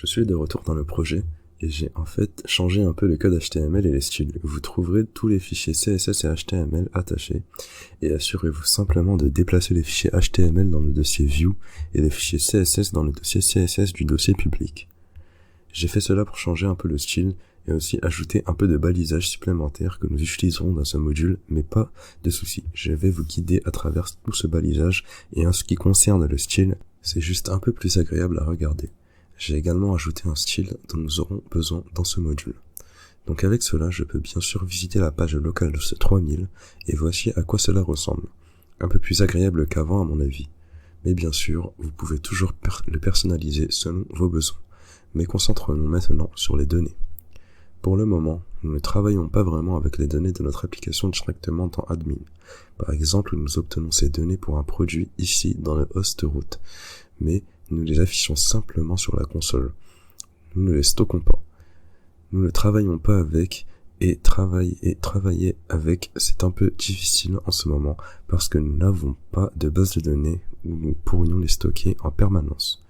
Je suis de retour dans le projet et j'ai en fait changé un peu le code HTML et les styles. Vous trouverez tous les fichiers CSS et HTML attachés et assurez-vous simplement de déplacer les fichiers HTML dans le dossier View et les fichiers CSS dans le dossier CSS du dossier public. J'ai fait cela pour changer un peu le style et aussi ajouter un peu de balisage supplémentaire que nous utiliserons dans ce module, mais pas de souci. Je vais vous guider à travers tout ce balisage et en ce qui concerne le style, c'est juste un peu plus agréable à regarder. J'ai également ajouté un style dont nous aurons besoin dans ce module. Donc avec cela, je peux bien sûr visiter la page locale de ce 3000 et voici à quoi cela ressemble. Un peu plus agréable qu'avant à mon avis. Mais bien sûr, vous pouvez toujours le personnaliser selon vos besoins. Mais concentrons-nous maintenant sur les données. Pour le moment, nous ne travaillons pas vraiment avec les données de notre application directement dans Admin. Par exemple, nous obtenons ces données pour un produit ici dans le host root, mais nous les affichons simplement sur la console. Nous ne les stockons pas. Nous ne travaillons pas avec et travailler avec, c'est un peu difficile en ce moment parce que nous n'avons pas de base de données où nous pourrions les stocker en permanence.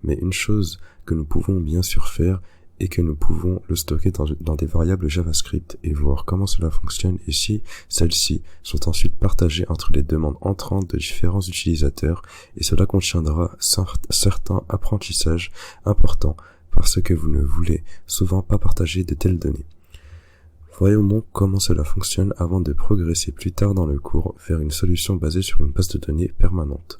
Mais une chose que nous pouvons bien sûr faire est que nous pouvons le stocker dans des variables JavaScript et voir comment cela fonctionne et si celles-ci sont ensuite partagées entre les demandes entrantes de différents utilisateurs et cela contiendra certains apprentissages importants parce que vous ne voulez souvent pas partager de telles données. Voyons donc comment cela fonctionne avant de progresser plus tard dans le cours vers une solution basée sur une base de données permanente.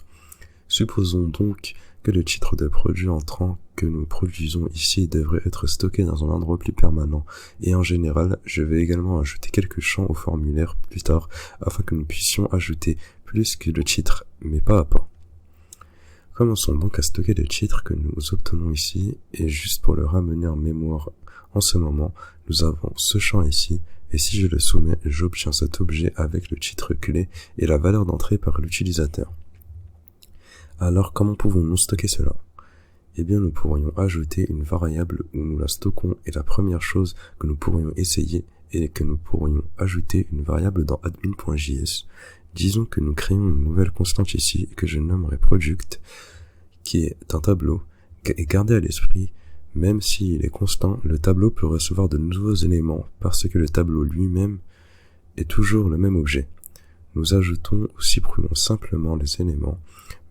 Supposons donc que le titre de produit entrant que nous produisons ici devrait être stocké dans un endroit plus permanent et en général, je vais également ajouter quelques champs au formulaire plus tard afin que nous puissions ajouter plus que le titre, mais pas à pas. Commençons donc à stocker le titre que nous obtenons ici et juste pour le ramener en mémoire en ce moment, nous avons ce champ ici et si je le soumets, j'obtiens cet objet avec le titre clé et la valeur d'entrée par l'utilisateur. Alors comment pouvons-nous stocker cela? Eh bien nous pourrions ajouter une variable où nous la stockons et la première chose que nous pourrions essayer est que nous pourrions ajouter une variable dans admin.js. Disons que nous créons une nouvelle constante ici que je nommerai product qui est un tableau et gardez à l'esprit, même s'il est constant, le tableau peut recevoir de nouveaux éléments parce que le tableau lui-même est toujours le même objet. Nous ajoutons ou supprimons simplement les éléments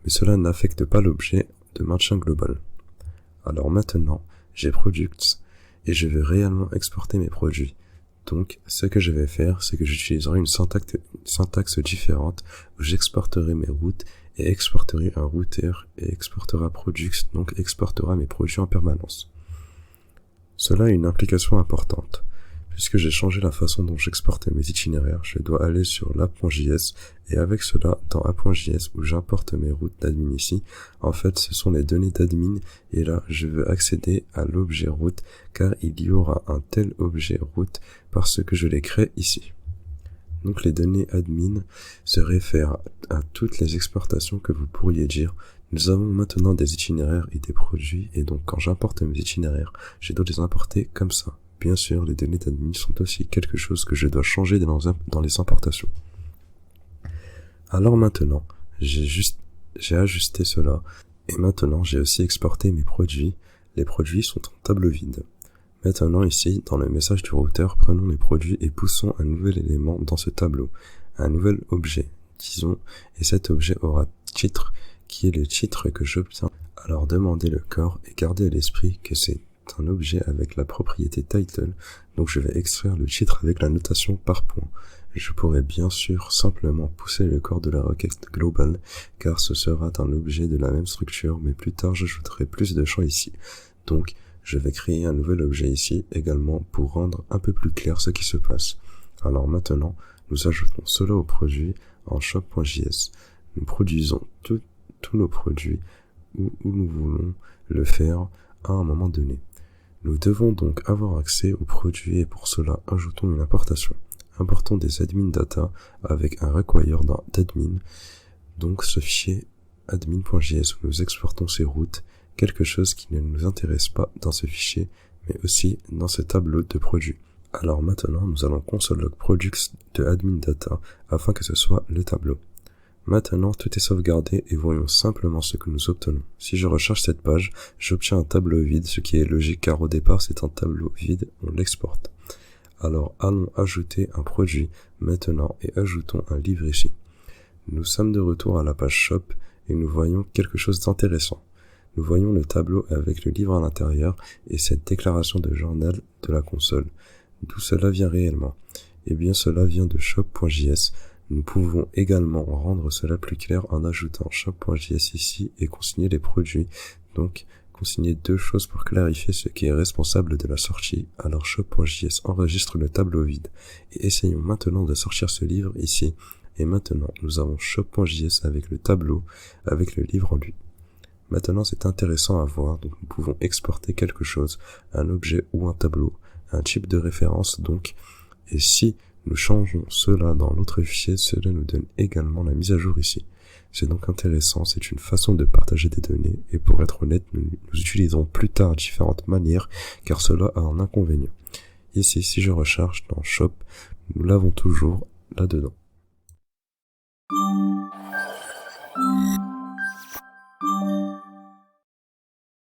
mais cela n'affecte pas l'objet de maintien global. Alors maintenant, j'ai products et je vais réellement exporter mes produits. Donc, ce que je vais faire, c'est que j'utiliserai une syntaxe différente où j'exporterai mes routes et exporterai un router et exportera products, donc exportera mes produits en permanence. Cela a une implication importante. Puisque j'ai changé la façon dont j'exporte mes itinéraires, je dois aller sur l'app.js et avec cela, dans app.js où j'importe mes routes d'admin ici, en fait ce sont les données d'admin et là je veux accéder à l'objet route car il y aura un tel objet route parce que je les crée ici. Donc les données admin se réfèrent à toutes les exportations que vous pourriez dire. Nous avons maintenant des itinéraires et des produits et donc quand j'importe mes itinéraires, je dois les importer comme ça. Bien sûr, les données d'admin sont aussi quelque chose que je dois changer dans les importations. Alors maintenant, j'ai ajusté cela, et maintenant j'ai aussi exporté mes produits. Les produits sont en tableau vide. Maintenant ici, dans le message du routeur, prenons les produits et poussons un nouvel élément dans ce tableau, un nouvel objet, disons, et cet objet aura titre, qui est le titre que j'obtiens. Alors demandez le corps et gardez à l'esprit que c'est un objet avec la propriété title, donc je vais extraire le titre avec la notation par point. Je pourrais bien sûr simplement pousser le corps de la requête globale, car ce sera un objet de la même structure, mais plus tard j'ajouterai plus de champs ici. Donc, je vais créer un nouvel objet ici également pour rendre un peu plus clair ce qui se passe. Alors maintenant, nous ajoutons cela au produit en shop.js. Nous produisons tous nos produits où nous voulons le faire à un moment donné. Nous devons donc avoir accès aux produits et pour cela, ajoutons une importation. Importons des admin data avec un require d'admin, donc ce fichier admin.js où nous exportons ces routes, quelque chose qui ne nous intéresse pas dans ce fichier, mais aussi dans ce tableau de produits. Alors maintenant, nous allons console log products de admin data afin que ce soit le tableau. Maintenant, tout est sauvegardé et voyons simplement ce que nous obtenons. Si je recharge cette page, j'obtiens un tableau vide, ce qui est logique car au départ c'est un tableau vide, on l'exporte. Alors allons ajouter un produit maintenant et ajoutons un livre ici. Nous sommes de retour à la page Shop et nous voyons quelque chose d'intéressant. Nous voyons le tableau avec le livre à l'intérieur et cette déclaration de journal de la console. D'où cela vient réellement? Eh bien cela vient de shop.js. Nous pouvons également rendre cela plus clair en ajoutant shop.js ici et consigner les produits. Donc, consigner deux choses pour clarifier ce qui est responsable de la sortie. Alors shop.js enregistre le tableau vide. Et essayons maintenant de sortir ce livre ici. Et maintenant, nous avons shop.js avec le tableau, avec le livre en lui. Maintenant, c'est intéressant à voir. Donc, nous pouvons exporter quelque chose, un objet ou un tableau, un type de référence donc. Et si nous changeons cela dans l'autre fichier, cela nous donne également la mise à jour ici. C'est donc intéressant, c'est une façon de partager des données, et pour être honnête, nous utiliserons plus tard différentes manières, car cela a un inconvénient. Ici, si je recharge dans Shop, nous l'avons toujours là-dedans.